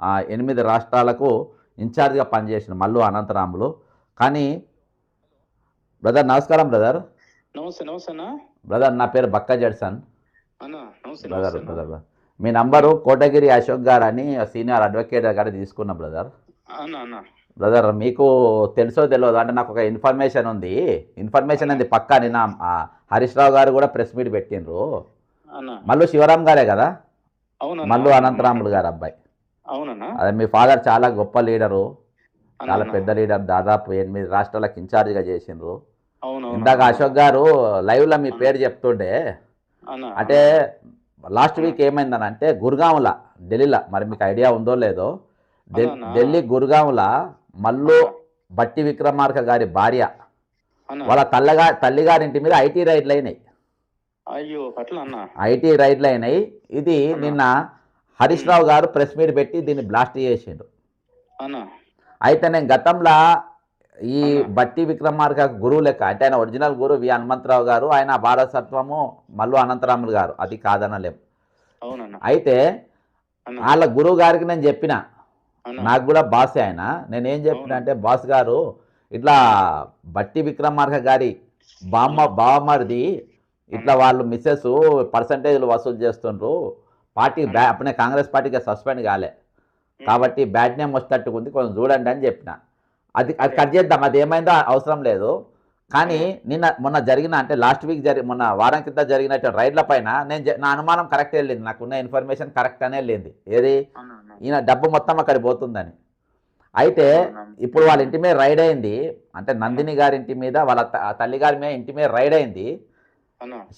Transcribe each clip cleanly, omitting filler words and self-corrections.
8 రాష్ట్రాలకు ఇన్ఛార్జ్గా పనిచేసిన మల్లు అనంతరాములు. కానీ బ్రదర్ నమస్కారం బ్రదర్. నమస్తే నమస్తే అన్న. బ్రదర్ నా పేరు బక్క జడ్సన్. అన్న నమస్తే బ్రదర్ నమస్తే బ్రదర్ మీ నంబరు కోటగిరి అశోక్ గారు అని సీనియర్ అడ్వకేట్ గారు తీసుకున్నా బ్రదర్. అన్న అన్న బ్రదర్ మీకు తెలుసో తెలియదు అంటే నాకు ఒక ఇన్ఫర్మేషన్ ఉంది. ఇన్ఫర్మేషన్ అనేది పక్కా. నిన్న హరీష్ రావు గారు కూడా ప్రెస్ మీట్ పెట్టిండ్రు. అన్న మల్లు శివరాం గారే కదా, అవునన్న. మల్లు అనంతరాములు గారు అబ్బాయి. అవునన్న. అదే మీ ఫాదర్ చాలా గొప్ప లీడరు, చాలా అన్న. పెద్ద లీడర్, దాదాపు 8 రాష్ట్రాలకు ఇన్ఛార్జిగా చేసిండ్రు. అవునవును. ఇందాక అశోక్ గారు లైవ్లో మీ పేరు చెప్తుండే అన్న అంటే లాస్ట్ వీక్ ఏమైందనంటే గుర్గాంలో ఢిల్లీలో, మరి మీకు ఐడియా ఉందో లేదో, ఢిల్లీ గుర్గాంలో మల్లు బట్టి విక్రమార్క గారి భార్య అన్న. వాళ్ళ తల్లిగారింటి మీద ఐటీ రైడ్లు అయినాయి. అయ్యో అట్లా అన్న. ఐటీ రైడ్లు అయినాయి. ఇది నిన్న హరీష్ రావు గారు ప్రెస్ మీట్ పెట్టి దీన్ని బ్లాస్ట్ చేసిండు. అన్న అయితే నేను గతంలో ఈ బట్టి విక్రమార్క గురువు లెక్క అంటే ఆయన ఒరిజినల్ గురువు వి హనుమంతరావు గారు, ఆయన వారసత్వము మల్లు అనంతరాములు గారు, అది కాదనలేం. అవునన్న. అయితే అన్న వాళ్ళ గురువు గారికి నేను చెప్పిన, అన్న. నాకు కూడా బాస్ ఆయన, నేనేం చెప్పిన అంటే బాస్ గారు ఇట్లా బట్టి విక్రమార్క గారి బావమరిది ఇట్లా వాళ్ళు మిస్సెస్ పర్సంటేజ్లు వసూలు చేస్తుండ్రు, పార్టీ అప్పుడే కాంగ్రెస్ పార్టీకి సస్పెండ్ కాలే కాబట్టి బ్యాడ్ నేమ్ వచ్చేటట్టుగా ఉంది, కొంచెం చూడండి అని చెప్పిన. అది కట్ చేద్దాం, అది ఏమైందో అవసరం లేదు. కానీ మొన్న జరిగిన అంటే లాస్ట్ వీక్ మొన్న వారం కింద జరిగినట్టు రైడ్ల పైన నా అనుమానం కరెక్ట్ వెళ్ళింది, నాకున్న ఇన్ఫర్మేషన్ కరెక్ట్ అనే వెళ్ళింది. ఏది ఈయన డబ్బు మొత్తం అక్కడికి పోతుందని. అయితే ఇప్పుడు వాళ్ళ ఇంటి మీద రైడ్ అయింది, అంటే నందిని గారి ఇంటి మీద, వాళ్ళ తల్లిగారి మీద ఇంటి మీద రైడ్ అయింది.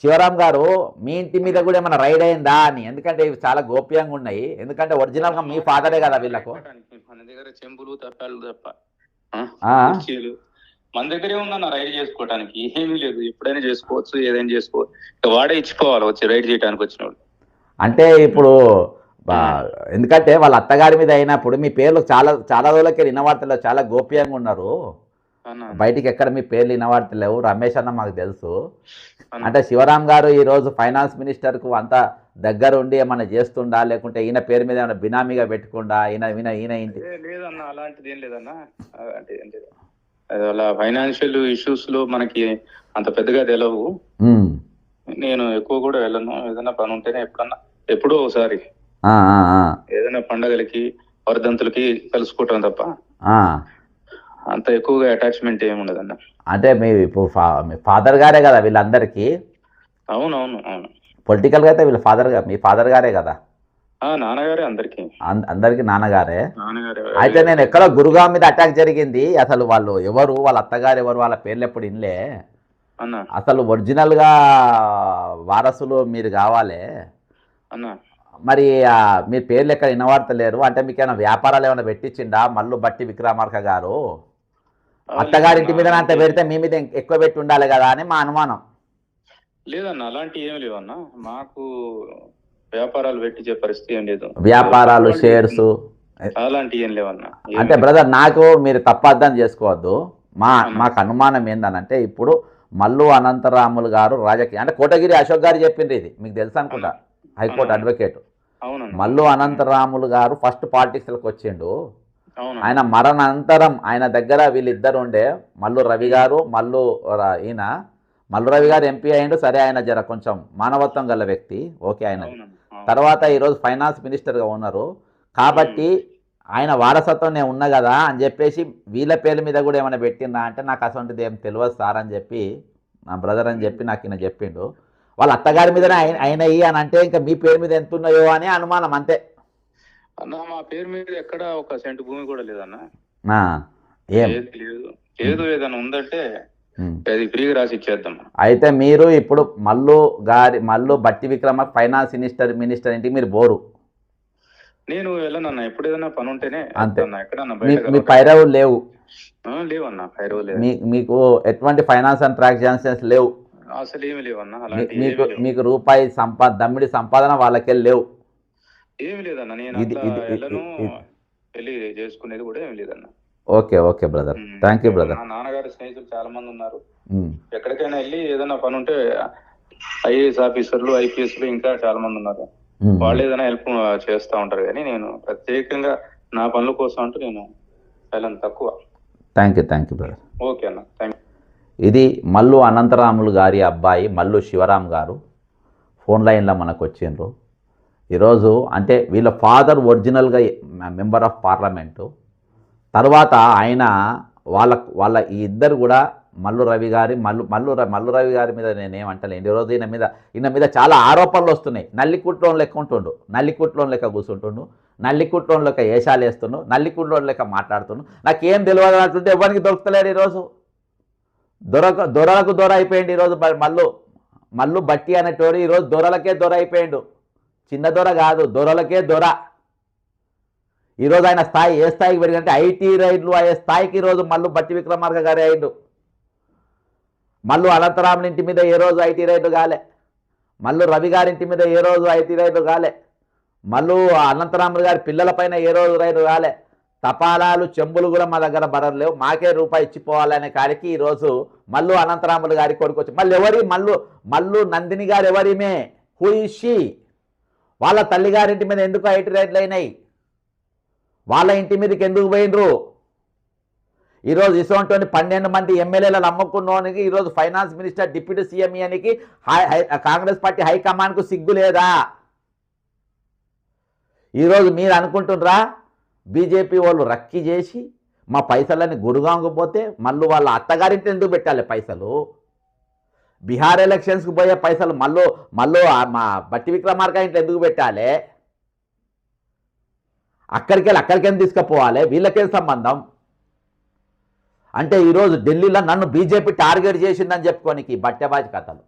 శివరాం గారు మీ ఇంటి మీద కూడా ఏమైనా రైడ్ అయిందా అని, ఎందుకంటే ఇవి చాలా గోప్యంగా ఉన్నాయి, ఎందుకంటే ఒరిజినల్గా మీ ఫాదరే కదా వీళ్ళకు. మన దగ్గర చెంబులు తప్పాలు తప్ప ఆ, కుర్చీలు మన దగ్గరే ఉందన్న రైడ్ చేసుకోవడానికి. ఏమీ లేదు, ఎప్పుడైనా చేసుకోవచ్చు, ఏదైనా చేసుకోవచ్చు. ఇక వాడే ఇచ్చిపోవాలి వచ్చి రైడ్ చేయడానికి వచ్చినోడు. అంటే ఇప్పుడు ఎందుకంటే వాళ్ళ అత్తగారి మీద అయినప్పుడు మీ పేర్లు చాలా చాలా రోజులకి వినవార్తలు చాలా గోప్యంగా ఉన్నారు, అన్న బయటికి ఎక్కడ మీ పేర్లు వినవార్తలేవు. రమేష్ అన్న మాకు తెలుసు. అన్న. అంటే శివరాం గారు ఈరోజు ఫైనాన్స్ మినిస్టర్కు అంత దగ్గర ఉండి ఏమైనా చేస్తుండా, లేకుంటే ఈయన పేరు మీద ఏమైనా బినామీగా పెట్టుకుండా ఈయన ఇంటి లేదన్న, అలాంటిది ఏం లేదన్న. అలాంటిది ఏం లేదు. అది అలా ఫైనాన్షియల్ ఇష్యూస్ లో మనకి అంత పెద్దగా తెలవు. నేను ఎక్కువ కూడా వెళ్ళను. ఏదైనా పని ఉంటేనే ఎప్పుడో ఒకసారి ఏదైనా పండగలకి వర్ధంతులకి కలుసుకోవటం తప్ప అంత ఎక్కువగా అటాచ్మెంట్ ఏమి ఉండదన్న. అంటే ఇప్పుడు మీ ఫాదర్ గారే కదా వీళ్ళందరికీ. అవునవును అవును. పొలిటికల్గా అయితే వీళ్ళ మీ ఫాదర్ గారే కదా. నాన్నగారే అందరికి. అందరికి నాన్నగారే. నాన్నగారే. అయితే నేను ఎక్కడో గురుగాం మీద అటాక్ జరిగింది, అసలు వాళ్ళు ఎవరు, వాళ్ళ అత్తగారు ఎవరు, వాళ్ళ పేర్లు ఎప్పుడు ఇన్లే అన్న. అసలు ఒరిజినల్గా వారసులు మీరు కావాలి అన్న. మరి మీ పేర్లు ఎక్కడ వినవార్తలేరు అంటే మీకు ఏమైనా వ్యాపారాలు ఏమైనా పెట్టించిండా మల్లు బట్టి విక్రమార్క గారు? అత్తగారింటి మీద అంత పెడితే మీ మీద ఎక్కువ పెట్టి ఉండాలి కదా అని మా అనుమానం. లేదన్న, అలాంటి ఏమి లేవన్న. మాకు వ్యాపారాలు పెట్టించే పరిస్థితి ఏం లేదు. వ్యాపారాలు, షేర్స్ అలాంటి ఏం లేవన్న. అంటే బ్రదర్ నాకు మీరు తప్పు అర్థం చేసుకోవద్దు. మాకు అనుమానం ఏందనంటే ఇప్పుడు మల్లు అనంతరాములు గారు రాజకీయ అంటే కోటగిరి అశోక్ గారు చెప్పిండ్రు, ఇది మీకు తెలుసు అనుకుంటా, హైకోర్టు అడ్వకేట్. మల్లు అనంతరాములు గారు ఫస్ట్ పాలిటిక్స్లోకి వచ్చిండు. ఆయన మరణానంతరం ఆయన దగ్గర వీళ్ళిద్దరు ఉండే, మల్లు రవి గారు, మల్లు రవి గారు ఎంపీ అయ్యిండు. సరే, ఆయన జర కొంచెం మానవత్వం గల వ్యక్తి, ఓకే. ఆయన తర్వాత ఈరోజు ఫైనాన్స్ మినిస్టర్గా ఉన్నారు కాబట్టి ఆయన వారసత్వం నేను ఉన్నా కదా అని చెప్పేసి వీళ్ళ పేర్ల మీద కూడా ఏమైనా పెట్టిందా అంటే నాకు అసలు ఏం తెలియదు సార్ అని చెప్పి, నా బ్రదర్ అని చెప్పి నాకు ఈయన చెప్పిండు. వాళ్ళ అత్తగారి మీదనే అయినాయి అని అంటే ఇంకా మీ పేరు మీద ఎంత ఉన్నాయో అని అనుమానం, అంతే అన్న. మా పేరు మీద ఎక్కడ ఒక సెంటు భూమి కూడా లేదన్న. ఏం లేదు. ఏదైనా ఉందంటే అది ఫ్రీగా రాసి ఇచ్చేద్దాం. అయితే మీరు ఇప్పుడు మల్లు బట్టి విక్రమ ఫైనాన్స్ మినిస్టర్ ఇంటికి మీరు బోరు? నేను వెళ్ళనన్నా, ఎప్పుడు ఏదైనా పని ఉంటేనే అంతే. ఎక్కడన్నా మీ పైరవులు లేవు? లేవన్నా, పైరవులు లేదు. మీకు ఎటువంటి ఫైనాన్స్ అండ్ ట్రాన్సాక్షన్స్ లేవు? అసలు ఏమి లేవన్నా. మీకు రూపాయి దమ్మిడి సంపాదన వాళ్ళకెళ్ళి లేవు? ఏమి లేదన్న. నేను పెళ్లి చేసుకునేది కూడా ఏమి లేదన్న. Okay okay brother, thank you brother. మా నాన్నగారి స్నేహితులు చాలా మంది ఉన్నారు. ఎక్కడికైనా వెళ్ళి ఏదైనా పని ఉంటే ఐఏఎస్ ఆఫీసర్లు, ఐపీఎస్లు ఇంకా చాలా మంది ఉన్నారు. వాళ్ళు ఏదైనా హెల్ప్ చేస్తూ ఉంటారు, కానీ నేను ప్రత్యేకంగా నా పనుల కోసం అంటూ నేను చాలా తక్కువ. Thank you brother. ఓకే అన్న, థ్యాంక్ యూ. ఇది మల్లు అనంతరాములు గారి అబ్బాయి మల్లు శివరాం గారు ఫోన్ లైన్లో మనకు వచ్చిండ్రు ఈరోజు. అంటే వీళ్ళ ఫాదర్ ఒరిజినల్గా మెంబర్ ఆఫ్ పార్లమెంటు, తర్వాత ఆయన వాళ్ళ ఈ ఇద్దరు కూడా మల్లు రవి గారి మీద నేనేమంటలేను. ఈరోజు ఈయన మీద చాలా ఆరోపణలు వస్తున్నాయి. నల్లికుట్లోని లెక్క ఉంటుండు, నల్లికుట్లోని లెక్క కూర్చుంటుండు, నల్లికుట్లోని లెక్క ఏషాలు వేస్తుండు, నల్లికుట్లోని లెక్క మాట్లాడుతుండు. నాకేం తెలియదు అంటుంటే ఎవరికి దొరుకుతలేడు. ఈరోజు దొరలకు దొర అయిపోయింది. ఈరోజు మల్లు బట్టి అనేటోడు ఈరోజు దొరలకే దొర అయిపోయిండు. చిన్న దొర కాదు, దొరలకే దొర. ఈరోజు ఆయన స్థాయి ఏ స్థాయికి పెరిగిందంటే ఐటీ రైడ్లు అయ్యే స్థాయికి ఈరోజు మల్లు బట్టి విక్రమార్క గారే అయిండు. మల్లు అనంతరాముని ఇంటి మీద ఏ రోజు ఐటీ రైడ్లు కాలే, మల్లు రవి గారింటి మీద ఏ రోజు ఐటీ రైడ్లు కాలే, మల్లు అనంతరాములు గారి పిల్లలపైన ఏ రోజు రైడ్లు కాలే. తపాలాలు చెంబులు కూడా మా దగ్గర బరలేవు, మాకే రూపాయి ఇచ్చిపోవాలనే కాడికి ఈరోజు మల్లు అనంతరాములు గారి కొడుకు వచ్చి మళ్ళీ మల్లు నందిని గారు ఎవరిమే, హూ ఇస్ షీ? వాళ్ళ తల్లిగారింటి మీద ఎందుకు ఐటీ రైడ్లు అయినాయి? వాళ్ళ ఇంటి మీదకి ఎందుకు పోయినరు? ఈరోజు ఇటువంటి 12 మంది ఎమ్మెల్యేలను అమ్ముకున్నోనికి ఈరోజు ఫైనాన్స్ మినిస్టర్, డిప్యూటీ సీఎం ఇయనికి కాంగ్రెస్ పార్టీ హైకమాండ్కు సిగ్గు లేదా? ఈరోజు మీరు అనుకుంటున్నారా బీజేపీ వాళ్ళు రక్కి చేసి మా పైసలని గురుగాంకు పోతే మళ్ళీ వాళ్ళ అత్తగారింటి ఎందుకు పెట్టాలి పైసలు? బీహార్ ఎలక్షన్స్కి పోయే పైసలు మళ్ళీ మా బట్టి విక్రమార్క ఇంట్లో ఎందుకు పెట్టాలి? అక్కడికెళ్ళి తీసుకుపోవాలి, వీళ్ళకేం సంబంధం? అంటే ఈరోజు ఢిల్లీలో నన్ను బీజేపీ టార్గెట్ చేసిందని చెప్పుకోనికి బట్టెబాజీ కథలు.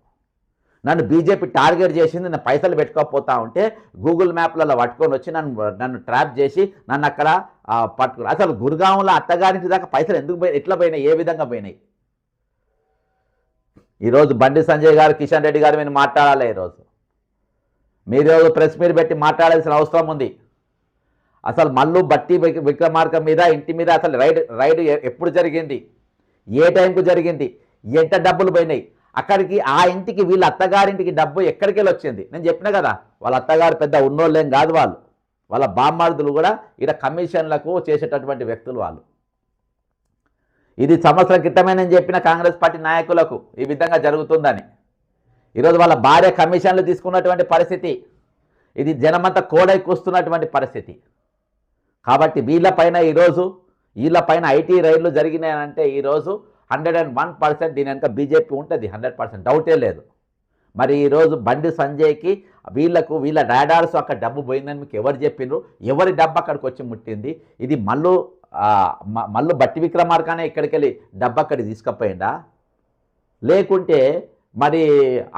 నన్ను బీజేపీ టార్గెట్ చేసింది, నేను పైసలు పెట్టుకోకపోతా ఉంటే గూగుల్ మ్యాప్లలో పట్టుకొని వచ్చి నన్ను ట్రాప్ చేసి నన్ను అక్కడ పట్టుకుని. అసలు గురుగాంలో అత్తగారించి దాకా పైసలు ఎందుకు పోయి, ఎట్లా పోయినాయి, ఏ విధంగా పోయినాయి? ఈరోజు బండి సంజయ్ గారు, కిషన్ రెడ్డి గారు మీరు మాట్లాడాలి. ఈరోజు ప్రెస్ మీట్ పెట్టి మాట్లాడాల్సిన అవసరం ఉంది. అసలు మల్లు బట్టి విక్రమార్క మీద ఇంటి మీద అసలు రైడ్ ఎప్పుడు జరిగింది, ఏ టైంకు జరిగింది, ఎంత డబ్బులు పోయినాయి అక్కడికి? ఆ ఇంటికి వీళ్ళ అత్తగారింటికి డబ్బు ఎక్కడికి వెళ్ళి వచ్చింది? నేను చెప్పిన కదా, వాళ్ళ అత్తగారు పెద్ద ఉన్నోళ్ళేం కాదు, వాళ్ళ బామ్మార్దులు కూడా ఇక్కడ కమిషన్లకు చేసేటటువంటి వ్యక్తులు వాళ్ళు. ఇది సంవత్సరం క్రితమే నేను చెప్పిన కాంగ్రెస్ పార్టీ నాయకులకు ఈ విధంగా జరుగుతుందని. ఈరోజు వాళ్ళ భార్య కమిషన్లు తీసుకున్నటువంటి పరిస్థితి, ఇది జనమంతా కోడై కూస్తున్నటువంటి పరిస్థితి. కాబట్టి వీళ్ళపైన ఐటీ రైడ్లు జరిగినాయంటే ఈరోజు 101% దీని వెనుక బీజేపీ ఉంటుంది, 100% డౌటే లేదు. మరి ఈరోజు బండి సంజయ్కి వీళ్ళ రాడార్స్ అక్కడ డబ్బు పోయిందని మీకు ఎవరు చెప్పిండ్రు? ఎవరి డబ్బు అక్కడికి వచ్చి ముట్టింది? ఇది మల్లు బట్టి విక్రమార్కనే ఇక్కడికి వెళ్ళి డబ్బు అక్కడికి తీసుకుపోయిందా? లేకుంటే మరి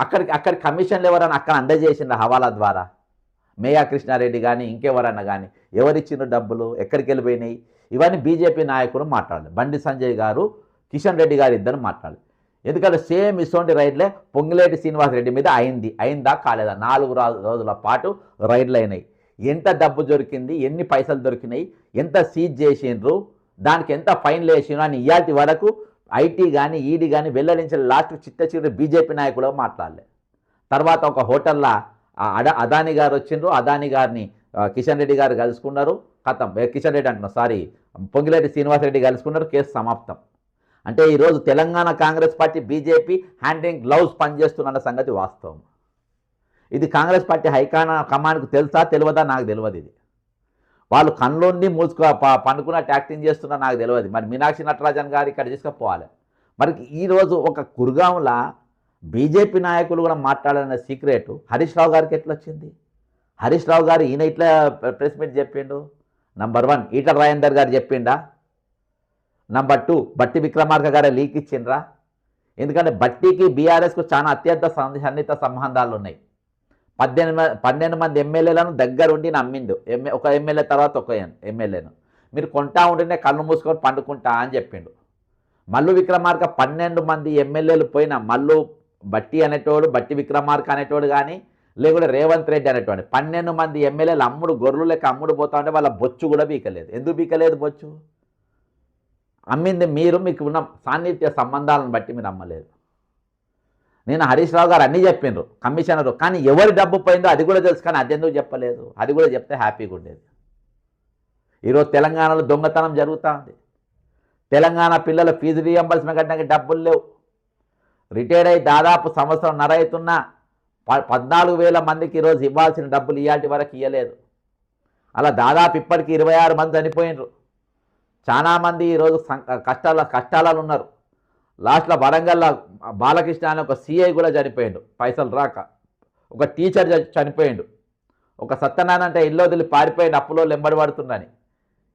అక్కడి కమిషన్లు ఎవరైనా అక్కడ అందజేసిండ్రా హవాలా ద్వారా? మేయా కృష్ణారెడ్డి కానీ ఇంకెవరన్నా కానీ ఎవరిచ్చిన డబ్బులు ఎక్కడికి వెళ్ళిపోయినాయి? ఇవన్నీ బీజేపీ నాయకులు మాట్లాడాలి. బండి సంజయ్ గారు, కిషన్ రెడ్డి గారు ఇద్దరు మాట్లాడాలి. ఎందుకంటే సేమ్ ఇటువంటి రైడ్లే పొంగులేటి శ్రీనివాసరెడ్డి మీద అయిందా కాలేదా? 4 రోజుల పాటు రైడ్లు అయినాయి. ఎంత డబ్బు దొరికింది, ఎన్ని పైసలు దొరికినాయి, ఎంత సీజ్ చేసిండ్రు, దానికి ఎంత ఫైన్లు వేసిండ్రు అని ఇయాల్టి వరకు ఐటీ కానీ ఈడీ కానీ వెల్లడించిన లాస్ట్ చిట్ట బీజేపీ నాయకులు మాట్లాడలే. తర్వాత ఒక హోటల్లో అదాని గారు వచ్చిండ్రు, అదాని గారిని కిషన్ రెడ్డి గారు కలుసుకున్నారు, ఖతం. కిషన్ రెడ్డి అంటున్నారు, సారీ, పొంగిలేటి శ్రీనివాసరెడ్డి కలుసుకున్నారు, కేసు సమాప్తం. అంటే ఈరోజు Telangana Congress party BJP handing gloves పనిచేస్తున్న సంగతి వాస్తవం. ఇది కాంగ్రెస్ పార్టీ కమాండ్కు తెలుసా తెలియదా నాకు తెలియదు. ఇది వాళ్ళు కళ్ళొండి పండుకున్నట్టు యాక్టింగ్ చేస్తున్నా నాకు తెలియదు. మరి మీనాక్షి నటరాజన్ గారు ఇక్కడ తీసుకుపోవాలి. మరి ఈరోజు ఒక కుర్గాంలో బీజేపీ నాయకులు కూడా మాట్లాడాలనే సీక్రెట్ హరీష్ రావు గారికి ఎట్లా వచ్చింది? హరీష్ రావు గారు ఈయన ఇట్లా ప్రెస్ మీట్ చెప్పిండు. నంబర్ 1 ఈటల రాజేందర్ గారు చెప్పిండా? నంబర్ 2 బట్టి విక్రమార్క గారే లీక్ ఇచ్చిండ్రా? ఎందుకంటే బట్టికి బీఆర్ఎస్కు చాలా అత్యంత సన్నిహిత సంబంధాలు ఉన్నాయి. 12 మంది ఎమ్మెల్యేలను దగ్గరుండి నమ్మిండు. ఒక ఎమ్మెల్యే తర్వాత ఒక ఎమ్మెల్యేను మీరు కొంటా ఉంటేనే కళ్ళు మూసుకొని పండుకుంటా అని చెప్పిండు. మల్లు విక్రమార్క 12 మంది ఎమ్మెల్యేలు పోయిన మల్లు బట్టి అనేటోడు, బట్టి విక్రమార్క అనేటోడు కానీ లేకుంటే రేవంత్ రెడ్డి అనేటోడు 12 మంది ఎమ్మెల్యేలు గొర్రెలు లెక్క అమ్ముడు పోతా ఉంటే వాళ్ళ బొచ్చు కూడా బీకలేదు. ఎందుకు బీకలేదు బొచ్చు? అమ్మింది మీరు, మీకు ఉన్న సాన్నిధ్య సంబంధాలను బట్టి మీరు అమ్మలేదు. నేను హరీష్ రావు గారు అన్నీ చెప్పిండ్రు కమిషనరు, కానీ ఎవరి డబ్బు పోయిందో అది కూడా తెలుసు, కానీ అది ఎందుకు చెప్పలేదు? అది కూడా చెప్తే హ్యాపీగా ఉండేది. ఈరోజు తెలంగాణలో దొంగతనం జరుగుతూ ఉంది. తెలంగాణ పిల్లల ఫీజు రీఎంబర్స్మెంట్ కట్టడానికి డబ్బులు లేవు. రిటైర్డ్ అయి దాదాపు సంవత్సరంన్నర అవుతున్నా 14,000 మందికి ఈరోజు ఇవ్వాల్సిన డబ్బులు ఇవాటి వరకు ఇవ్వలేదు. అలా దాదాపు ఇప్పటికి 26 మంది చనిపోయినరు. చాలామంది ఈరోజు కష్టాలలో ఉన్నారు. లాస్ట్లో వరంగల్లో బాలకృష్ణ అనే ఒక సిఐ కూడా చనిపోయిండు పైసలు రాక. ఒక టీచర్ చనిపోయిండు. ఒక సత్యనారాయణ అంటే ఇల్లు వదిలి పారిపోయిండు అప్పులో లెంబడి పడుతుందని.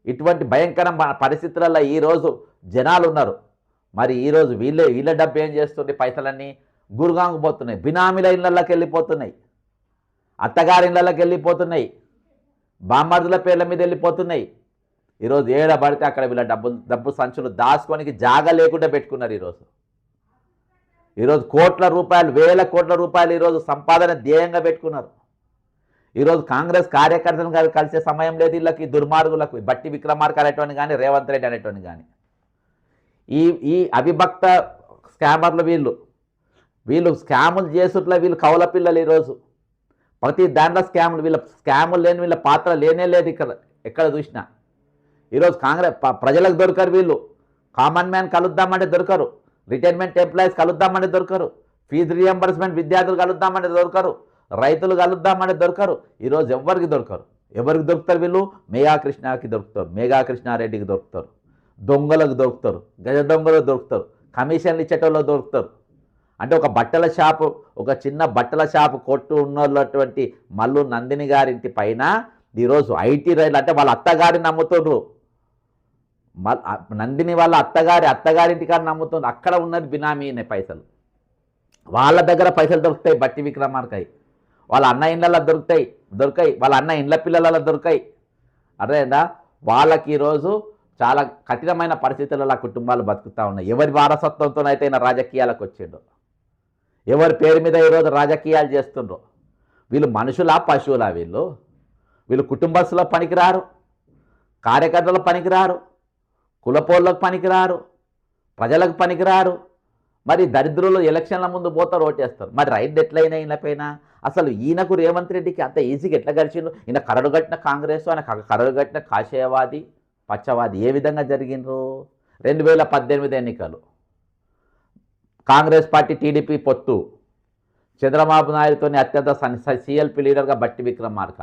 ఇటువంటి భయంకర పరిస్థితులలో ఈరోజు జనాలు ఉన్నారు. మరి ఈరోజు వీళ్ళ డబ్బు ఏం చేస్తుంది? పైసలన్నీ గురుగాంగు పోతున్నాయి, బినామీల ఇళ్ళకి వెళ్ళిపోతున్నాయి, అత్తగారి ఇళ్ళకి వెళ్ళిపోతున్నాయి, బామ్మర్దుల పేర్ల మీద వెళ్ళిపోతున్నాయి. ఈరోజు ఏడ పడితే అక్కడ వీళ్ళ డబ్బు సంచులు దాచుకోనికి జాగా లేకుండా పెట్టుకున్నారు. ఈరోజు కోట్ల రూపాయలు, వేల కోట్ల రూపాయలు ఈరోజు సంపాదన ధ్యేయంగా పెట్టుకున్నారు. ఈరోజు కాంగ్రెస్ కార్యకర్తలను గారు కలిసే సమయం లేదు వీళ్ళకి, దుర్మార్గులకు, బట్టి విక్రమార్క అనేటువంటి కానీ రేవంత్ రెడ్డి అనేటువంటి కానీ. ఈ అవిభక్త స్కామర్లు వీళ్ళు స్కాములు చేసుట్లా వీళ్ళు కౌల పిల్లలు. ఈరోజు ప్రతి దాంట్లో స్కాములు, స్కాములు లేని వీళ్ళ పాత్ర లేనే లేదు ఎక్కడ చూసినా. ఈరోజు కాంగ్రెస్ ప్రజలకు దొరకరు వీళ్ళు. కామన్ మ్యాన్ కలుద్దామంటే దొరకరు, రిటైర్మెంట్ ఎంప్లాయీస్ కలుద్దామంటే దొరకరు, ఫీజు రియంబర్స్మెంట్ విద్యార్థులు కలుద్దామంటే దొరకరు, రైతులు కలుద్దామంటే దొరకరు. ఈరోజు ఎవరికి దొరకరు. ఎవరికి దొరుకుతారు వీళ్ళు? మేఘా కృష్ణకి దొరుకుతారు, మేఘా కృష్ణారెడ్డికి దొరుకుతారు, దొంగలకు దొరుకుతారు, గజ దొంగలకు దొరుకుతారు, కమిషన్లు ఇచ్చేటోళ్ళకి దొరుకుతారు. అంటే ఒక చిన్న బట్టల షాపు కొట్టు ఉన్నటువంటి మల్లు నందిని గారింటి పైన ఈరోజు ఐటీ రైలు అంటే వాళ్ళ అత్తగారిని నమ్ముతుండ్రు. నందిని వాళ్ళ అత్తగారింటికారిని నమ్ముతుండ్రు. అక్కడ ఉన్నది బినామీనే పైసలు. వాళ్ళ దగ్గర పైసలు దొరుకుతాయి బట్టి విక్రమార్కై. వాళ్ళ అన్న ఇండ్లలో దొరికాయి, వాళ్ళ అన్న ఇండ్ల పిల్లలలో దొరికాయి. అర్థమైందా? వాళ్ళకి ఈరోజు చాలా కఠినమైన పరిస్థితులలో కుటుంబాలు బతుకుతూ ఉన్నాయి. ఎవరి వారసత్వంతోనైతే ఈయన రాజకీయాలకు వచ్చిండో, ఎవరి పేరు మీద ఈరోజు రాజకీయాలు చేస్తుండ్రో. వీళ్ళు మనుషులా పశువులా? వీళ్ళు కుటుంబస్తులకు పనికిరారు, కార్యకర్తలకు పనికిరారు, కులపోళ్ళకు పనికిరారు, ప్రజలకు పనికిరారు. మరి దరిద్రులు ఎలక్షన్ల ముందు పోతారు, ఓటేస్తారు. మరి రైట్ ఎట్లయినా ఈయనపైన అసలు ఈయనకు రేవంత్ రెడ్డికి అంత ఈజీగా ఎట్లా గడిచిండు? ఈయన కరడుగట్టిన కాంగ్రెస్, ఆయన కరడుగట్టిన కాషాయవాది, పచ్చవాది ఏ విధంగా జరిగినరు? 2018 ఎన్నికలు, కాంగ్రెస్ పార్టీ టీడీపీ పొత్తు, చంద్రబాబు నాయుడుతోని అత్యంత సిఎల్పి లీడర్గా బట్టి విక్రమార్క.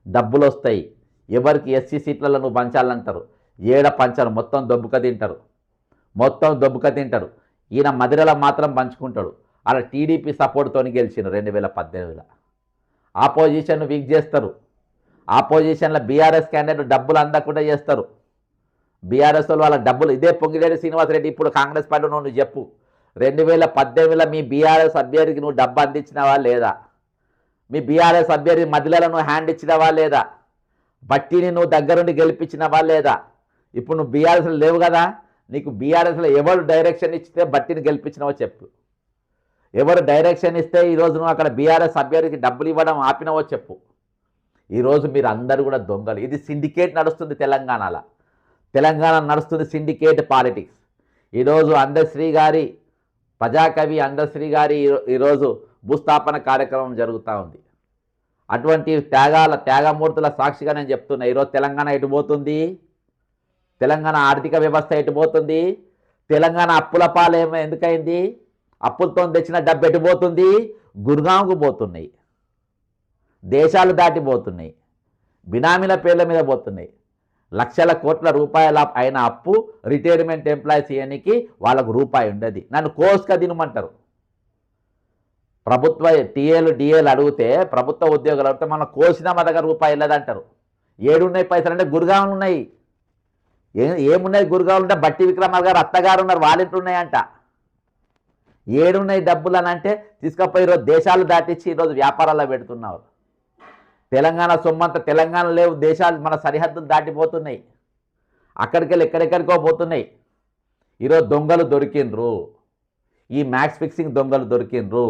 డబ్బులు వస్తాయి, ఎవరికి ఎస్సీ సీట్లలో నువ్వు పంచాలంటారు, ఏడ పంచారు, మొత్తం దొబ్బుక తింటారు. ఈయన మదిరలో మాత్రం పంచుకుంటాడు. అలా టీడీపీ సపోర్ట్తో గెలిచిన 2018. ఆపోజిషన్ వీక్ చేస్తారు. ఆపోజిషన్లో బీఆర్ఎస్ క్యాండిడేట్ డబ్బులు అందకుండా చేస్తారు. బీఆర్ఎస్ వాళ్ళ డబ్బులు ఇదే పొంగిలేడి శ్రీనివాసరెడ్డి ఇప్పుడు కాంగ్రెస్ పార్టీలో నువ్వు చెప్పు, 2018 మీ బీఆర్ఎస్ అభ్యర్థికి నువ్వు డబ్బు అందించినవా లేదా? మీ బీఆర్ఎస్ అభ్యర్థి మధ్యలో నువ్వు హ్యాండ్ ఇచ్చినవా లేదా? బట్టిని నువ్వు దగ్గరుండి గెలిపించినవా లేదా? ఇప్పుడు నువ్వు బీఆర్ఎస్లో లేవు కదా, నీకు బీఆర్ఎస్లో ఎవరు డైరెక్షన్ ఇస్తే బట్టిని గెలిపించినవో చెప్పు. ఎవరు డైరెక్షన్ ఇస్తే ఈరోజు నువ్వు అక్కడ బీఆర్ఎస్ అభ్యర్థికి డబ్బులు ఇవ్వడం ఆపినవో చెప్పు. ఈరోజు మీరు అందరూ కూడా దొంగలు. ఇది సిండికేట్ నడుస్తుంది తెలంగాణలో. తెలంగాణ నడుస్తుంది సిండికేట్ పాలిటిక్స్. ఈరోజు అందశ్రీ గారి ప్రజాకవి అందశ్రీ గారి ఈరోజు భూస్థాపన కార్యక్రమం జరుగుతూ ఉంది. అటువంటి త్యాగమూర్తుల సాక్షిగా నేను చెప్తున్నా, ఈరోజు తెలంగాణ ఎటు పోతుంది? తెలంగాణ ఆర్థిక వ్యవస్థ ఎటు పోతుంది? తెలంగాణ అప్పుల పాలేమో ఎందుకైంది? అప్పులతో తెచ్చిన డబ్బు ఎటుపోతుంది? గుర్గాంకు పోతున్నాయి, దేశాలు దాటిపోతున్నాయి, బినామీల పేర్ల మీద పోతున్నాయి. లక్షల కోట్ల రూపాయల అయిన అప్పు రిటైర్మెంట్ ఎంప్లాయీస్ ఇయనికి వాళ్ళకు రూపాయి ఉండదు. నన్ను కోసుక తినమంటారు. ప్రభుత్వ టీఏలు డిఏలు అడిగితే, ప్రభుత్వ ఉద్యోగాలు అడిగితే మనం కోసినా మా దగ్గర రూపాయి వెళ్ళదంటారు. ఏడున్నాయి పైసలు అంటే గురుగావులు ఉన్నాయి. ఏమున్నాయి గురుగావులు అంటే బట్టి విక్రమార్క గారు అత్తగారు ఉన్నారు, వాళ్ళింటి ఉన్నాయంట. ఏడున్నాయి డబ్బులు అని అంటే తీసుకపోయి ఈరోజు దేశాలు దాటించి ఈరోజు వ్యాపారాల్లో పెడుతున్నారు. తెలంగాణ సొమ్మంతా తెలంగాణ లేవు, దేశాలు మన సరిహద్దులు దాటిపోతున్నాయి, అక్కడికి వెళ్ళి ఎక్కడెక్కడికో పోతున్నాయి. ఈరోజు దొంగలు దొరికిండ్రు, ఈ మ్యాక్స్ ఫిక్సింగ్ దొంగలు దొరికిండ్రు.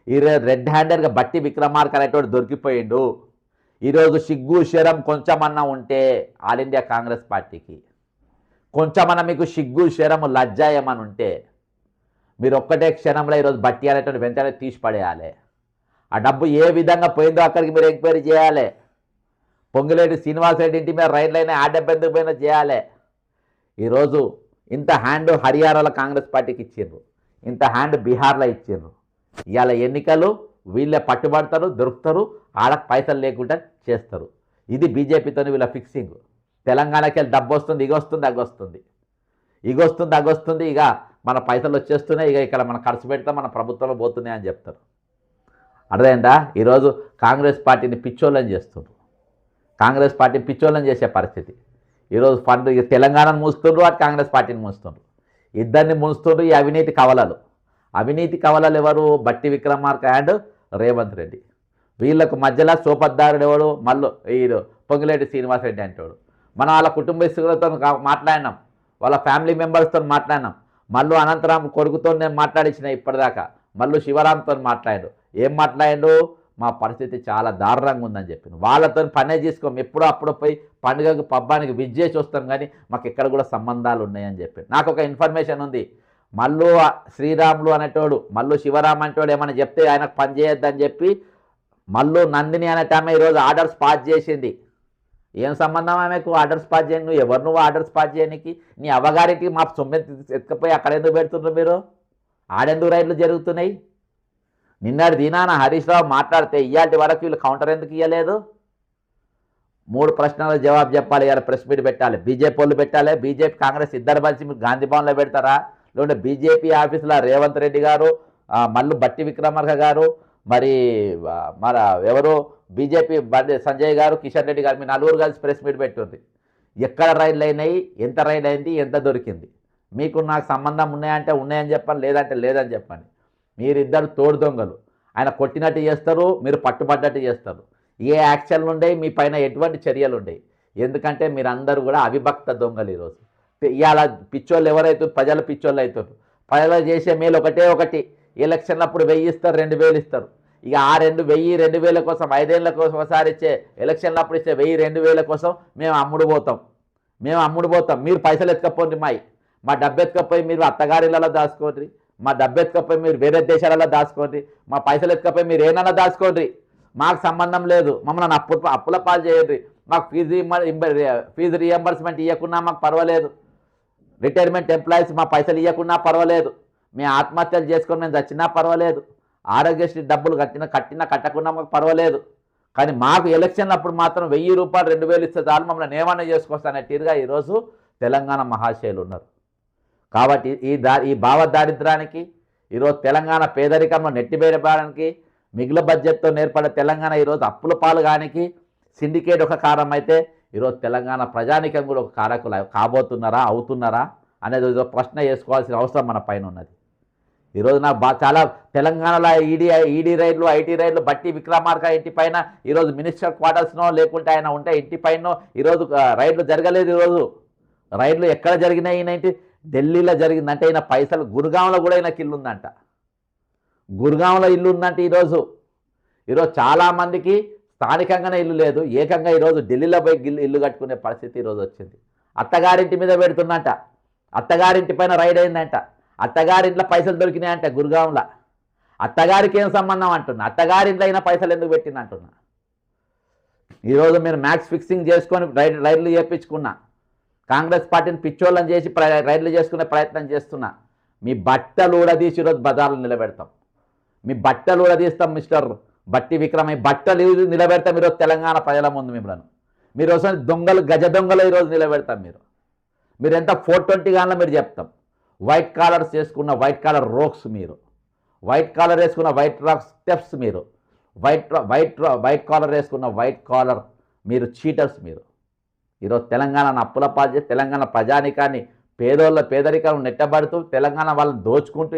ఈరోజు రెడ్ హ్యాండెడ్గా బట్టి విక్రమార్క అనేటువంటి దొరికిపోయిండు. ఈరోజు సిగ్గు శరం కొంచెమన్నా ఉంటే ఆల్ ఇండియా కాంగ్రెస్ పార్టీకి కొంచెమన్నా మీకు సిగ్గు శరము లజ్జ ఏమని ఉంటే మీరు ఒక్కటే క్షణంలో ఈరోజు బట్టి అనేటువంటి వెంటనే తీసి పడేయాలి. ఆ డబ్బు ఏ విధంగా పోయిందో అక్కడికి మీరు ఎంక్వైరీ చేయాలి. పొంగులేటి శ్రీనివాసరెడ్డి ఇంటి మీద రైడ్లు అయినా ఆ డబ్బు ఎందుకు పోయినా చేయాలి. ఈరోజు ఇంత హ్యాండ్ హర్యానాలో కాంగ్రెస్ పార్టీకి ఇచ్చిండ్రు, ఇంత హ్యాండ్ బీహార్లో ఇచ్చిండ్రు. ఇవాళ ఎన్నికలు వీళ్ళే పట్టుబడతారు, దొరుకుతారు, ఆడకు పైసలు లేకుండా చేస్తారు. ఇది బీజేపీతో వీళ్ళ ఫిక్సింగ్. తెలంగాణకి వెళ్ళి డబ్బు వస్తుంది, ఇగొస్తుంది అగ్గొస్తుంది, ఇగొస్తుంది అగ్గొస్తుంది, ఇక మన పైసలు వచ్చేస్తున్నాయి, ఇక ఇక్కడ మనం ఖర్చు పెడతాం, మన ప్రభుత్వంలో పోతున్నాయి అని చెప్తారు. అర్థమైందా? ఈరోజు కాంగ్రెస్ పార్టీని పిచ్చోళ్ళని చేస్తుండ్రు, కాంగ్రెస్ పార్టీని పిచ్చోళ్ళని చేసే పరిస్థితి. ఈరోజు ఫండ్ తెలంగాణను మూస్తుండ్రు, అటు కాంగ్రెస్ పార్టీని మూస్తుండ్రు, ఇద్దరిని మూస్తుండ్రు. ఈ అవినీతి కవలలు ఎవరు? బట్టి విక్రమార్క అండ్ రేవంత్ రెడ్డి. వీళ్ళకు మధ్యలో సోపద్దారుడు ఎవడు? మళ్ళీ వీడు పొంగులేటి శ్రీనివాసరెడ్డి అంటాడు. మనం వాళ్ళ కుటుంబస్తులతో మాట్లాడినాం, వాళ్ళ ఫ్యామిలీ మెంబర్స్తో మాట్లాడినాం. మళ్ళీ అనంతరాం కొడుకుతో నేను మాట్లాడించిన ఇప్పటిదాకా. మళ్ళీ శివరాంతో మాట్లాడాడు. ఏం మాట్లాడాడు? మా పరిస్థితి చాలా దారుణంగా ఉందని చెప్పిన. వాళ్ళతో పనే చేసుకోం, ఎప్పుడో అప్పుడు పోయి పండుగకు పబ్బానికి విజ్జేసి వస్తాం, కానీ మాకు ఎక్కడ కూడా సంబంధాలు ఉన్నాయని చెప్పి నాకు ఒక ఇన్ఫర్మేషన్ ఉంది. మళ్ళీ శ్రీరాములు అనేటోడు, మళ్ళీ శివరామ్ అంటోడు ఏమైనా చెప్తే ఆయనకు పని చేయొద్దని చెప్పి మళ్ళీ నందిని అనేటామె ఈరోజు ఆర్డర్స్ పాస్ చేసింది. ఏం సంబంధం ఆమెకు ఆర్డర్స్ పాస్ చేయని? నువ్వు ఆర్డర్స్ పాస్ చేయడానికి? నీ అవ్వగారికి మా సొమ్మె ఎత్తుకపోయి అక్కడ ఎందుకు పెడుతున్నారు మీరు? ఆడెందుకు రైడ్లు జరుగుతున్నాయి? నిన్నటి దినాన హరీష్ రావు మాట్లాడితే ఇవాటి వరకు వీళ్ళు కౌంటర్ ఎందుకు ఇవ్వలేదు? 3 ప్రశ్నలకు జవాబు చెప్పాలి. ఇవాళ ప్రెస్ మీట్ పెట్టాలి, బీజేపీ వాళ్ళు పెట్టాలి. బీజేపీ కాంగ్రెస్ ఇద్దరు కలిసి మీరు గాంధీ భవన్లో పెడతారా? లేకుంటే బీజేపీ ఆఫీసులో రేవంత్ రెడ్డి గారు, మళ్ళీ బట్టి విక్రమార్క గారు, మరి ఎవరు బీజేపీ సంజయ్ గారు, కిషన్ రెడ్డి గారు, మీ నలుగురు కలిసి ప్రెస్ మీట్ పెట్టుంది. ఎక్కడ రైడ్లు అయినాయి, ఎంత రైడ్ అయింది, ఎంత దొరికింది? మీకు నాకు సంబంధం ఉన్నాయంటే ఉన్నాయని చెప్పండి, లేదంటే లేదని చెప్పండి. మీరిద్దరు తోడు దొంగలు. ఆయన కొట్టినట్టు చేస్తారు, మీరు పట్టుబడ్డట్టు చేస్తారు. ఏ యాక్షన్లు ఉండవు, మీ పైన ఎటువంటి చర్యలు ఉండవు. ఎందుకంటే మీరందరూ కూడా అవిభక్త దొంగలు. ఈరోజు ఇవాళ పిచ్చోళ్ళు ఎవరైతే ప్రజలు పిచ్చోళ్ళు అవుతారు. ప్రజలు చేసే మేలు ఒకటి, ఎలక్షన్లప్పుడు 1000 ఇస్తారు, 2000 ఇస్తారు. ఇక ఆ 2000 కోసం 5 ఏళ్ళ కోసం ఒకసారి ఇచ్చే ఎలక్షన్లప్పుడు ఇచ్చే 1000, 2000 కోసం మేము అమ్ముడు పోతాం. మీరు పైసలు ఎత్తుకపోండి, మా డబ్బు ఎత్తుకపోయి మీరు అత్తగారిలలో దాచుకోండి, మా డబ్బు ఎత్తుకపోయి మీరు వేరే దేశాలలో దాచుకోండి, మా పైసలు ఎత్తుకపోయి మీరు ఏమైనా దాచుకోండి, మాకు సంబంధం లేదు. మమ్మల్ని అప్పుల పాలు చేయండి. మాకు ఫీజు రీఎంబర్స్మెంట్ ఇవ్వకున్నా మాకు పర్వాలేదు. రిటైర్మెంట్ ఎంప్లాయీస్ మా పైసలు ఇవ్వకున్నా పర్వాలేదు. మేము ఆత్మహత్యలు చేసుకొని మేము చచ్చినా పర్వాలేదు. ఆరోగ్యశ్రీ డబ్బులు కట్టినా కట్టకున్నా మాకు పర్వాలేదు. కానీ మాకు ఎలక్షన్ అప్పుడు మాత్రం 1000 రూపాయలు 2000 ఇస్తే చాలు, మమ్మల్ని ఏమన్నా చేసుకొస్తానే తీరుగా ఈరోజు తెలంగాణ మహాశయులు ఉన్నారు. కాబట్టి ఈ భావ దారిద్రానికి, ఈరోజు తెలంగాణ పేదరికంలో నెట్టిబేరడానికి, మిగిలిన బడ్జెట్తో ఏర్పడే తెలంగాణ ఈరోజు అప్పుల పాలుగానికి సిండికేట్ ఒక కారణం అయితే, ఈరోజు తెలంగాణ ప్రజానికం కూడా ఒక కారకులు అవుతున్నారా అనేది ప్రశ్న వేసుకోవాల్సిన అవసరం మన పైన ఉన్నది. ఈరోజు నాకు చాలా తెలంగాణలో ఈడీ రైడ్లు, ఐటీ రైడ్లు, బట్టి విక్రమార్క ఇంటి పైన ఈరోజు మినిస్టర్ క్వార్టర్స్నో లేకుంటే ఆయన ఉంటే ఇంటి పైన ఈరోజు రైడ్లు జరగలేదు. ఈరోజు రైడ్లు ఎక్కడ జరిగినాయి? ఈయన ఢిల్లీలో జరిగిందంటే ఈయన పైసలు గురుగాంలో కూడా ఈయనకి ఇల్లు ఉందంట. గురుగాంలో ఇల్లు ఉందంటే ఈరోజు చాలామందికి స్థానికంగానే ఇల్లు లేదు. ఏకంగా ఈరోజు ఢిల్లీలో పోయి ఇల్లు కట్టుకునే పరిస్థితి ఈరోజు వచ్చింది. అత్తగారింటి మీద పెడుతుందంట, అత్తగారింటి పైన రైడ్ అయిందంట, అత్తగారింట్లో పైసలు దొరికినాయంట గురుగాంలో. అత్తగారికి ఏం సంబంధం అంటున్నా? అత్తగారింట్లో అయినా పైసలు ఎందుకు పెట్టింది అంటున్నా. ఈరోజు మీరు మ్యాక్స్ ఫిక్సింగ్ చేసుకొని రైడ్లు చేయించుకున్నా, కాంగ్రెస్ పార్టీని పిచ్చోళ్ళని చేసి రైడ్లు చేసుకునే ప్రయత్నం చేస్తున్నా. మీ బట్టలు ఊడదీసి ఈరోజు బజార్లు నిలబెడతాం. మీ బట్టలు ఊడదీస్తాం మిస్టర్ బట్టి విక్రమ. ఈ బట్టలు నిలబెడతాం ఈరోజు తెలంగాణ ప్రజల ముందు. మీరు వస్తున్న దొంగలు, గజ దొంగలు ఈరోజు నిలబెడతాం. మీరు ఎంత 420 గానో మీరు చెప్తాం. వైట్ కాలర్స్ చేసుకున్న వైట్ కాలర్ రోక్స్ మీరు, వైట్ కాలర్ వేసుకున్న వైట్ రాక్ స్టెప్స్ మీరు, వైట్ కాలర్ వేసుకున్న వైట్ కాలర్ మీరు చీటర్స్ మీరు. ఈరోజు తెలంగాణను అప్పుల పాలు చేసి తెలంగాణ ప్రజానికాన్ని పేదరికాలను నెట్టబడుతూ తెలంగాణ వాళ్ళని దోచుకుంటూ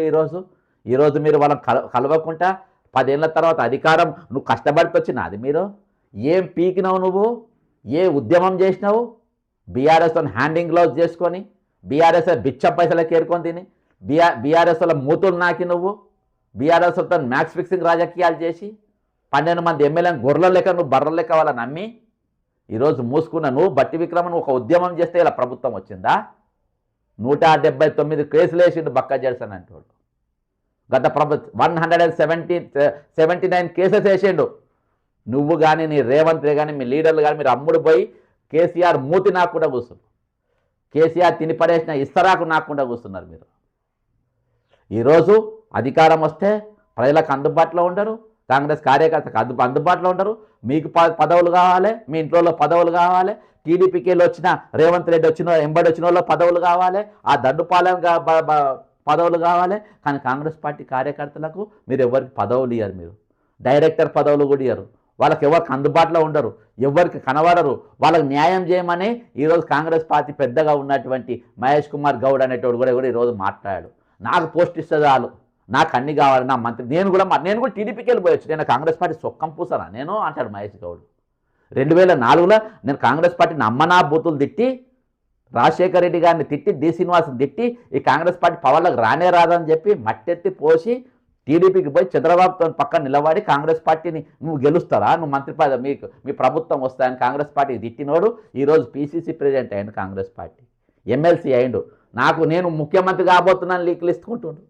ఈరోజు మీరు వాళ్ళని కలవకుండా 10 ఏళ్ళ తర్వాత అధికారం నువ్వు కష్టపడితే వచ్చినా అది మీరు ఏం పీకినావు? నువ్వు ఏ ఉద్యమం చేసినావు? బీఆర్ఎస్తో హ్యాండింగ్ గ్లౌజ్ చేసుకొని, బీఆర్ఎస్ బిచ్చ పైసలకు ఏరుకొని తిని, బీఆర్ఎస్ వల్ల మూతులు నాకి నువ్వు, బీఆర్ఎస్తో మ్యాక్స్ ఫిక్సింగ్ రాజకీయాలు చేసి 12 మంది ఎమ్మెల్యేలను గొర్రెల లెక్క నువ్వు బర్రెల లెక్క వాళ్ళని నమ్మి ఈరోజు మూసుకున్న నువ్వు బట్టి విక్రమను ఒక ఉద్యమం చేస్తే ఇలా ప్రభుత్వం వచ్చిందా? 179 కేసులు వేసిండు బక్క జడ్సన్ అంటోడు. గత ప్రభుత్వం 179 కేసెస్ వేసిండు. నువ్వు కానీ నీ రేవంత్ కానీ మీ లీడర్లు కానీ మీరు అమ్ముడు పోయి కేసీఆర్ మూతి నాకుండా కూర్చున్నారు. కేసీఆర్ తిని పడేసిన ఇస్తరాకు నాకుండా కూర్చున్నారు మీరు. ఈరోజు అధికారం వస్తే ప్రజలకు అందుబాటులో ఉండరు, కాంగ్రెస్ కార్యకర్తకు అందుబాటులో ఉండరు. మీకు పదవులు కావాలి, మీ ఇంట్లో పదవులు కావాలి, టీడీపీకేలో వచ్చిన రేవంత్ రెడ్డి ఎంబడి వచ్చిన వాళ్ళు పదవులు కావాలి, ఆ దండుపాలెం పదవులు కావాలి. కానీ కాంగ్రెస్ పార్టీ కార్యకర్తలకు మీరు ఎవరికి పదవులు ఇయ్యరు, మీరు డైరెక్టర్ పదవులు కూడా ఇయ్యరు. వాళ్ళకి ఎవరికి అందుబాటులో ఉండరు, ఎవరికి కనబడరు. వాళ్ళకి న్యాయం చేయమని ఈరోజు కాంగ్రెస్ పార్టీ పెద్దగా ఉన్నటువంటి మహేష్ కుమార్ గౌడ్ అనేటోడు కూడా ఈరోజు మాట్లాడాడు. నాకు పోస్ట్ ఇస్తే చాలు, నాకు అన్ని కావాలి, నా మంత్రి నేను కూడా టీడీపీకి వెళ్ళిపోయచ్చు, నేను కాంగ్రెస్ పార్టీ సొక్కం పూసానా నేను అంటాడు మహేష్ గౌడ్. 2004లో నేను కాంగ్రెస్ పార్టీని అమ్మనా బూతులు తిట్టి, రాజశేఖర రెడ్డి గారిని తిట్టి, డి శ్రీనివాస్ని తిట్టి ఈ కాంగ్రెస్ పార్టీ పవర్లకు రానే రాదని చెప్పి మట్టెత్తి పోసి టీడీపీకి పోయి చంద్రబాబుతో పక్కన నిలబడి కాంగ్రెస్ పార్టీని నువ్వు గెలుస్తారా, నువ్వు మంత్రి పదవి మీ ప్రభుత్వం వస్తాయని కాంగ్రెస్ పార్టీకి తిట్టినోడు ఈరోజు పీసీసీ ప్రెసిడెంట్ అయ్యిండు, కాంగ్రెస్ పార్టీ ఎమ్మెల్సీ అయ్యిండు. నేను ముఖ్యమంత్రి కాబోతున్నాను లీకులు ఇస్తుంటుండు.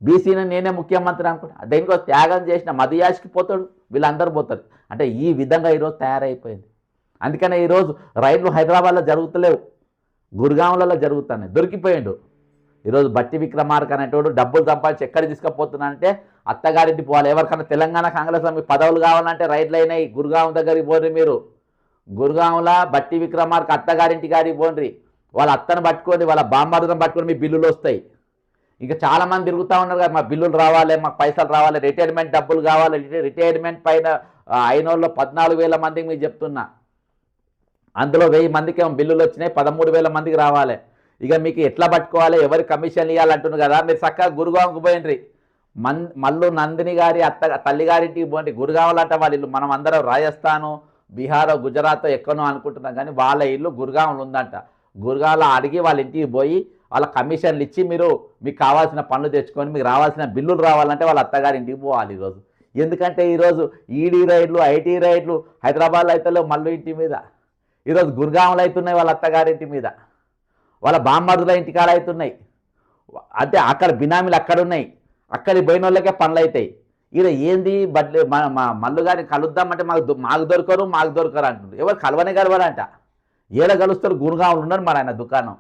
బీసీని నేనే ముఖ్యమంత్రి అనుకుంటా, దేనికో త్యాగం చేసిన మదియాష్కి పోతాడు, వీళ్ళందరూ పోతారు. అంటే ఈ విధంగా ఈరోజు తయారైపోయింది. అందుకనే ఈరోజు రైళ్లు హైదరాబాద్లో జరుగుతలేవు, గురుగాంలలో జరుగుతున్నాయి. దొరికిపోయిండు. ఈరోజు బట్టి విక్రమార్క అనేటోడు డబ్బులు సంపాదించి ఎక్కడ తీసుకుపోతున్నానంటే అత్తగారింటి పోవాలి. ఎవరికైనా తెలంగాణ కాంగ్రెస్లో మీకు పదవులు కావాలంటే రైట్లు అయినాయి, గురుగాం దగ్గరికి పోండి. మీరు గురుగాంలో బట్టి విక్రమార్క అత్తగారింటి గారికి పోండి. వాళ్ళ అత్తను పట్టుకొని వాళ్ళ బామ్మర్దం పట్టుకొని మీ బిల్లులు వస్తాయి. ఇంకా చాలామంది తిరుగుతూ ఉన్నారు కదా, మా బిల్లులు రావాలి, మాకు పైసలు రావాలి, రిటైర్మెంట్ డబ్బులు కావాలి. రిటైర్మెంట్ పైన అయిన వాళ్ళు 14,000 మందికి మీకు చెప్తున్నా. అందులో 1000 మందికి ఏమో బిల్లులు వచ్చినాయి, 13,000 మందికి రావాలి. ఇక మీకు ఎట్లా పట్టుకోవాలి, ఎవరి కమిషన్ ఇవ్వాలంటున్నారు కదా. మీరు చక్కగా గురుగాంకు పోయిండ్రి. మల్లు నందిని గారి తల్లిగారింటికి పోండి. గురుగాంలో అంటే వాళ్ళ ఇల్లు. మనం అందరం రాజస్థాను, బీహార్, గుజరాత్ ఎక్కడో అనుకుంటున్నాం, కానీ వాళ్ళ ఇల్లు గురుగాంలో ఉందంట. గురుగాంలో అడిగి వాళ్ళ ఇంటికి పోయి వాళ్ళ కమిషన్లు ఇచ్చి మీకు కావాల్సిన పనులు తెచ్చుకొని మీకు రావాల్సిన బిల్లులు రావాలంటే వాళ్ళ అత్తగారి ఇంటికి పోవాలి ఈరోజు. ఎందుకంటే ఈరోజు ఈడీ రైడ్లు, ఐటీ రైడ్లు హైదరాబాద్లో అయితే మల్లు ఇంటి మీద, ఈరోజు గురుగాంలో అవుతున్నాయి వాళ్ళ అత్తగారింటి మీద, వాళ్ళ బామ్మర్దుల ఇంటికాడ అవుతున్నాయి. అంటే అక్కడ బినామీలు అక్కడ ఉన్నాయి, అక్కడికి పోయిన వాళ్ళకే పనులు అవుతాయి. ఈయన ఏంది మల్లు గారిని కలుద్దామంటే మాకు దొరకరు అంటున్నారు. ఎవరు కలవనే కలవరంట. ఏడ కలుస్తారు, గురుగాంలో ఉన్నారు మరి ఆయన దుకాణం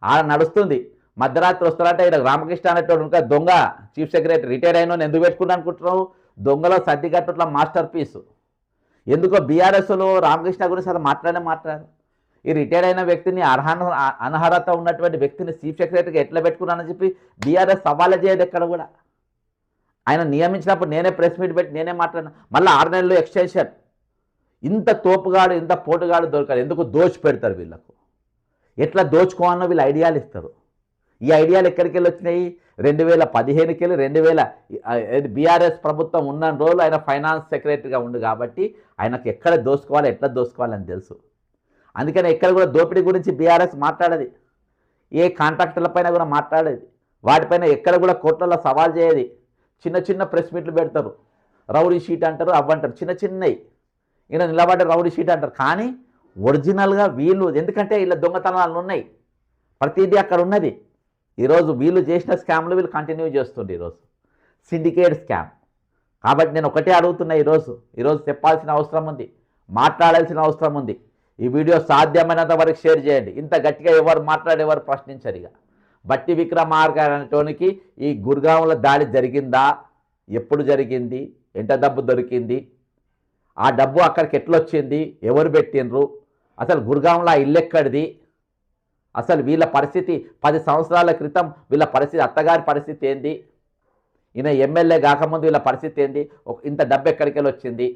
ఆడ నడుస్తుంది. మధ్యరాత్రి వస్తారంటే ఇక్కడ రామకృష్ణ అనేటోడు ఇంకా దొంగ చీఫ్ సెక్రటరీ రిటైర్ అయిన ఎందుకు పెట్టుకున్నా అనుకుంటున్నావు? దొంగలో సర్ది కట్టుట్లా మాస్టర్ పీసు. ఎందుకో బీఆర్ఎస్లో రామకృష్ణ గురించి అసలు మాట్లాడారు. ఈ రిటైర్ అయిన వ్యక్తిని అనర్హత ఉన్నటువంటి వ్యక్తిని చీఫ్ సెక్రటరీగా ఎట్లా పెట్టుకున్నానని చెప్పి బీఆర్ఎస్ సవాలు చేయదు ఎక్కడ కూడా. ఆయన నియమించినప్పుడు నేనే ప్రెస్ మీట్ పెట్టి నేనే మాట్లాడినా. మళ్ళీ 6 నెలలు ఎక్స్టెన్షన్. ఇంత తోపుగాడు, ఇంత పోటుగాడు దొరకాలి. ఎందుకు దోచి పెడతారు వీళ్ళకు, ఎట్లా దోచుకోవాలనో వీళ్ళు ఐడియాలు ఇస్తారు. ఈ ఐడియాలు ఎక్కడికి వెళ్ళి వచ్చినాయి? 2015కి వెళ్ళి బీఆర్ఎస్ ప్రభుత్వం ఉన్న రోజులు ఆయన ఫైనాన్స్ సెక్రటరీగా ఉండు కాబట్టి ఆయనకు ఎక్కడ దోసుకోవాలి, ఎట్లా దోసుకోవాలని తెలుసు. అందుకని ఎక్కడ కూడా దోపిడీ గురించి బీఆర్ఎస్ మాట్లాడేది, ఏ కాంట్రాక్టర్లపైన కూడా మాట్లాడేది, వాటిపైన ఎక్కడ కూడా కోర్టులలో సవాల్ చేయది. చిన్న ప్రెస్ మీట్లు పెడతారు, రౌడీ షీట్ అంటారు, అవ్వంటారు, చిన్నవి. ఈయన నిలబడ్డ రౌడీ షీట్ అంటారు. కానీ ఒరిజినల్గా వీళ్ళు, ఎందుకంటే ఇలా దొంగతనాలు ఉన్నాయి, ప్రతిదీ అక్కడ ఉన్నది. ఈరోజు వీళ్ళు చేసిన స్కామ్లు వీళ్ళు కంటిన్యూ చేస్తుండే ఈరోజు సిండికేట్ స్కామ్. కాబట్టి నేను ఒకటే అడుగుతున్నా, ఈరోజు చెప్పాల్సిన అవసరం ఉంది, మాట్లాడాల్సిన అవసరం ఉంది. ఈ వీడియో సాధ్యమైనంత వరకు షేర్ చేయండి. ఇంత గట్టిగా ఎవరు ఎవరు ప్రశ్నించరు. ఇక బట్టి విక్రమార్క అనేటోనికి ఈ గురుగాంలో దాడి జరిగిందా, ఎప్పుడు జరిగింది, ఎంత డబ్బు దొరికింది, ఆ డబ్బు అక్కడికి ఎట్లొచ్చింది, ఎవరు పెట్టినరు, అసలు గురుగాంలో ఆ ఇల్లు ఎక్కడిది, అసలు వీళ్ళ పరిస్థితి 10 సంవత్సరాల క్రితం వీళ్ళ పరిస్థితి, అత్తగారి పరిస్థితి ఏంది, ఈయన ఎమ్మెల్యే కాకముందు వీళ్ళ పరిస్థితి ఏంది, ఇంత డబ్బు ఎక్కడికి వెళ్ళి వచ్చింది.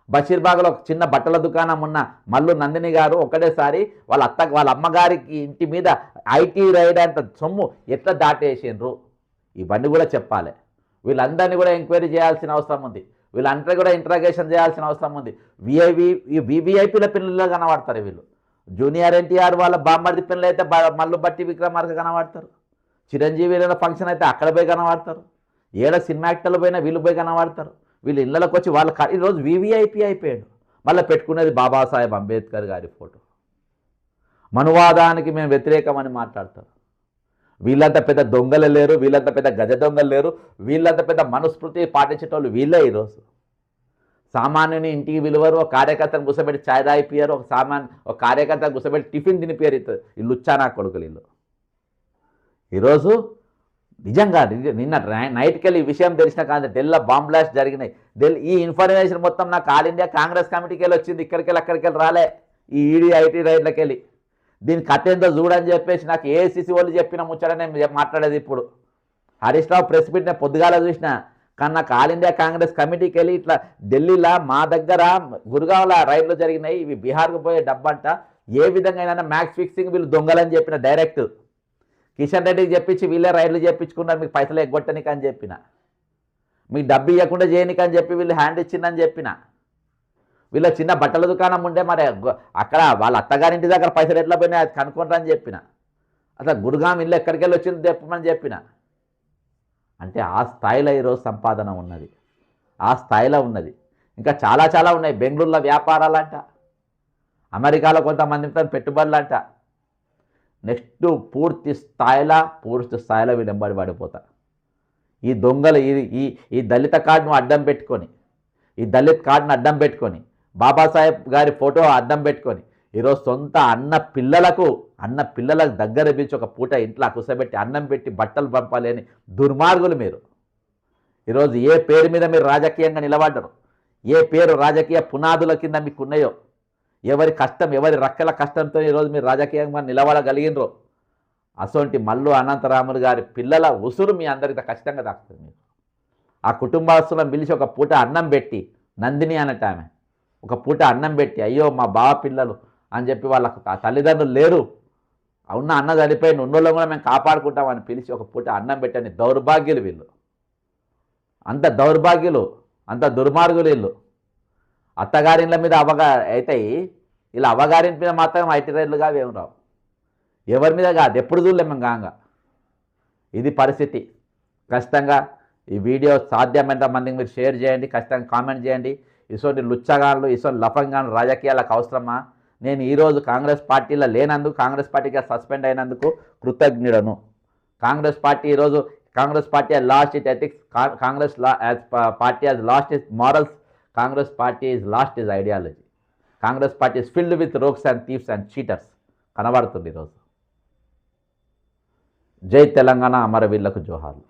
బషీర్బాగ్లో ఒక చిన్న బట్టల దుకాణం ఉన్న మల్లు నందిని గారు ఒకటేసారి వాళ్ళ అమ్మగారికి ఇంటి మీద ఐటీ రైడ్ అంత సొమ్ము ఎట్లా దాటేసిండ్రు, ఇవన్నీ కూడా చెప్పాలి. వీళ్ళందరినీ కూడా ఎంక్వైరీ చేయాల్సిన అవసరం ఉంది, వీళ్ళంతా కూడా ఇంట్రాగేషన్ చేయాల్సిన అవసరం ఉంది. వీవీఐపీల పిల్లల్లో కనబడతారు వీళ్ళు. జూనియర్ ఎన్టీఆర్ వాళ్ళ బామ్మర్ది పిల్లలు అయితే మల్లు బట్టి విక్రమార్క కనబడతారు. చిరంజీవి ఫంక్షన్ అయితే అక్కడ పోయి కనబడతారు. సినిమా యాక్టర్లు పోయినా వీళ్ళు పోయి కనబడతారు. వీళ్ళు ఇళ్ళకి వచ్చి వాళ్ళ ఈరోజు వీవీఐపీ అయిపోయాడు. మళ్ళీ పెట్టుకునేది బాబాసాహెబ్ అంబేద్కర్ గారి ఫోటో. మనువాదానికి మేము వ్యతిరేకమని మాట్లాడతారు. వీళ్ళంత పెద్ద దొంగలు లేరు, వీళ్ళంత పెద్ద గజ దొంగలు లేరు, వీళ్ళంత పెద్ద మనుస్మృతి పాటించేటోళ్ళు వీళ్ళే ఈరోజు. సామాన్యుని ఇంటికి విలువరు, ఒక కార్యకర్తను కూర్చోబెట్టి ఛాయ్ తాగిపోయారు, ఒక కార్యకర్తను కూర్చోబెట్టి టిఫిన్ తినిపోయారు. వీళ్ళు లుచ్చానా కొడుకులు వీళ్ళు. ఈరోజు నిజంగా నిన్న నైట్కి వెళ్ళి ఈ విషయం తెలిసిన కానీ ఢిల్లీలో బాంబ్ బ్లాస్ట్ జరిగినాయి. ఈ ఇన్ఫర్మేషన్ మొత్తం నాకు ఆల్ ఇండియా కాంగ్రెస్ కమిటీకి వెళ్ళి వచ్చింది, ఇక్కడికి వెళ్ళి అక్కడికి వెళ్ళి రాలే. ఈ ఈడీ ఐటీ రైడ్లకి వెళ్ళి దీని కథ ఏందో చూడని చెప్పేసి నాకు ఏఐసిసి వాళ్ళు చెప్పిన ముచ్చట నేను మాట్లాడేది. ఇప్పుడు హరీష్ రావు ప్రెస్ మీట్ నేను పొద్దుగాల చూసిన, కానీ నాకు ఆల్ ఇండియా కాంగ్రెస్ కమిటీకి వెళ్ళి ఇట్లా ఢిల్లీలో మా దగ్గర గురుగావ్ల రైడ్లు జరిగినాయి, ఇవి బీహార్కు పోయే డబ్బంట, ఏ విధంగా అయినా మ్యాక్స్ ఫిక్సింగ్ వీళ్ళు దొంగలని చెప్పిన డైరెక్ట్ కిషన్ రెడ్డికి చెప్పించి వీళ్ళే రైడ్లు చెప్పించుకున్నారు, మీకు పైసలు ఎగ్గొట్టనికి అని చెప్పిన, మీకు డబ్బు ఇవ్వకుండా చేయనికి అని చెప్పి వీళ్ళు హ్యాండ్ ఇచ్చిందని చెప్పిన. వీళ్ళ చిన్న బట్టల దుకాణం ఉండే, మరి అక్కడ వాళ్ళ అత్తగారింటి దగ్గర పైసలు ఎట్లా పోయినాయి అది కనుక్కుంటారని చెప్పిన. అసలు గురుగాం ఇల్లు ఎక్కడికి వెళ్ళి వచ్చింది చెప్పమని చెప్పిన. అంటే ఆ స్థాయిలో ఈరోజు సంపాదన ఉన్నది, ఆ స్థాయిలో ఉన్నది. ఇంకా చాలా చాలా ఉన్నాయి. బెంగళూరులో వ్యాపారాలంట, అమెరికాలో కొంతమంది పెట్టుబడులంట. నెక్స్ట్ పూర్తి స్థాయిలో వీళ్ళు వెంబడి పడిపోతారు. ఈ దొంగలు ఈ దళిత కార్డును అడ్డం పెట్టుకొని, ఈ దళిత్ కార్డును అడ్డం పెట్టుకొని, బాబాసాహెబ్ గారి ఫోటో అడ్డం పెట్టుకొని ఈరోజు సొంత అన్న పిల్లలకు దగ్గర పిలిచి ఒక పూట ఇంట్లో కూర్చోబెట్టి అన్నం పెట్టి బట్టలు పంపాలని దుర్మార్గులు మీరు. ఈరోజు ఏ పేరు మీద మీరు రాజకీయంగా నిలబడ్డరు, ఏ పేరు రాజకీయ పునాదుల కింద మీకు ఉన్నాయో, ఎవరి కష్టం ఎవరి రక్కల కష్టంతో ఈరోజు మీరు రాజకీయంగా నిలబడగలిగినరో, అసొంటి మల్లు అనంతరాములు గారి పిల్లల ఉసురు మీ అందరికీ ఖచ్చితంగా తాకుతుంది. మీకు ఆ కుటుంబస్తులను పిలిచి ఒక పూట అన్నం పెట్టి, నందిని అన్నట్టు ఆమె ఒక పూట అన్నం పెట్టి, అయ్యో మా బావ పిల్లలు అని చెప్పి వాళ్ళకు తల్లిదండ్రులు లేరు, ఉన్న అన్న చనిపోయిన ఉన్నోళ్ళం కూడా మేము కాపాడుకుంటామని పిలిచి ఒక పూట అన్నం పెట్టని దౌర్భాగ్యులు వీళ్ళు. అంత దౌర్భాగ్యులు, అంత దుర్మార్గులు వీళ్ళు. అత్తగారిండ్ల మీద అవుతాయి, ఇలా అవ్వగారింటి మీద మాత్రం ఐటీ రైడ్లుగా ఏం రావు, ఎవరి మీద కాదు, ఎప్పుడు చూడలేము మేము గాంగా. ఇది పరిస్థితి. ఖచ్చితంగా ఈ వీడియో సాధ్యమైనంత మందికి మీరు షేర్ చేయండి, ఖచ్చితంగా కామెంట్ చేయండి. ఇటువంటి లుచ్చగాళ్ళు, ఇటువంటి లఫంగాళ్ళు రాజకీయాలకు అవసరమా? నేను ఈరోజు కాంగ్రెస్ పార్టీలో లేనందుకు, కాంగ్రెస్ పార్టీగా సస్పెండ్ అయినందుకు కృతజ్ఞుడను. కాంగ్రెస్ పార్టీ ఈరోజు Congress party has lost its ethics, Congress party has lost its morals, Congress party has lost its ideology. Congress party is filled with rogues and thieves and cheaters. కనబడుతుంది ఈరోజు. జై తెలంగాణ, అమరవీరులకు జోహార్లు.